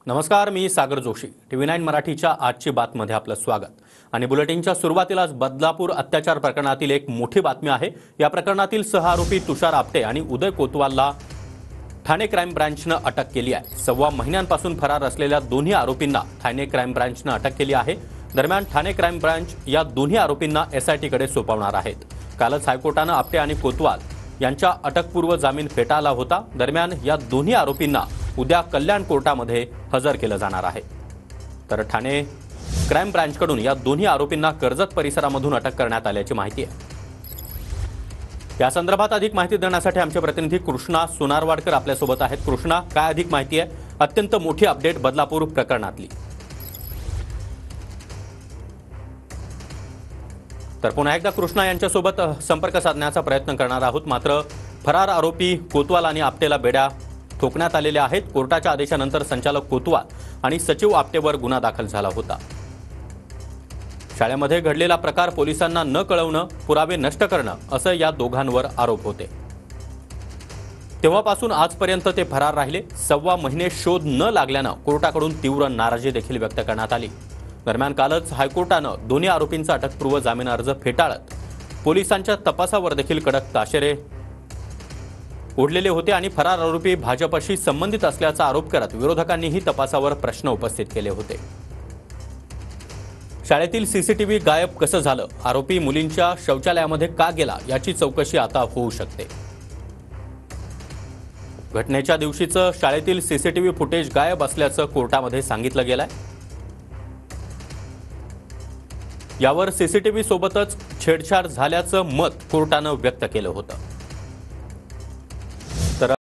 नमस्कार, मी सागर जोशी। TV9 मराठीच्या आजची बातमीमध्ये आपलं स्वागत। आणि बुलेटिनच्या सुरुवातीलाच बदलापूर अत्याचार प्रकरणातील एक मोठी बातमी आहे। या प्रकरणातील सहआरोपी तुषार आपटे आणि उदय कोतवालला ठाणे क्राइम ब्रांचने अटक केली आहे। सव्वा महिन्यांपासून फरार असलेल्या दोन्ही आरोपींना ठाणे क्राइम ब्रांचने अटक केली आहे। दरम्यान ठाणे क्राइम ब्रांच या दोन्ही आरोपींना SIT कडे सोपवणार आहेत। कालच हायकोर्टाने आपटे आणि कोतवाल यांच्या अटकपूर्व जामीन फेटाळला होता। दरम्यान या दोन्ही आरोपींना उद्या कल्याण कोर्टामध्ये हजर केलं जाणार आहे। तर ठाणे क्राइम ब्रांचकडून या दोन्ही आरोपींना कर्जत परिसरामधून अटक करण्यात आल्याची माहिती आहे। या संदर्भात अधिक माहिती देण्यासाठी आमचे प्रतिनिधी कृष्णा सोनारवाडकर आपल्यासोबत आहेत। कृष्णा, काय अधिक माहिती आहे? अत्यंत मोठी अपडेट बदलापूर प्रकरणातली। तर पुन्हा एकदा कृष्णा यांच्यासोबत संपर्क साधण्याचा प्रयत्न करणार आहोत। मात्र फरार आरोपी कोतवाल आणि आपटेला बेड्या ठोकण्यात आलेल्या आहेत। कोर्टाच्या आदेशानंतर संचालक कोतवाल आणि सचिव आपटेवर गुन्हा दाखल झाला होता। शाळेमध्ये घडलेला प्रकार पोलिसांना न कळवणं, पुरावे नष्ट करणं असं या दोघांवर आरोप होते। तेव्हापासून आजपर्यंत ते फरार राहिले। सव्वा महिने शोध न लागल्यानं कोर्टाकडून तीव्र नाराजी देखील व्यक्त करण्यात आली। दरम्यान कालच हायकोर्टानं दोन्ही आरोपींचा अटकपूर्व जामीन अर्ज फेटाळत पोलिसांच्या तपासावर देखील कडक ताशेरे ओढलेले होते आणि फरार आरोपी भाजपशी संबंधित असल्याचा आरोप करत विरोधकांनीही तपासावर प्रश्न उपस्थित केले होते। शाळेतील CCTV गायब कसं झालं? आरोपी मुलींच्या शौचालयामध्ये का गेला? याची चौकशी आता होऊ शकते। घटनेच्या दिवशीचं शाळेतील CCTV फुटेज गायब असल्याचं कोर्टामध्ये सांगितलं गेलंय। यावर CCTV सोबतच छेडछाड झाल्याचं मत कोर्टानं व्यक्त केलं होतं।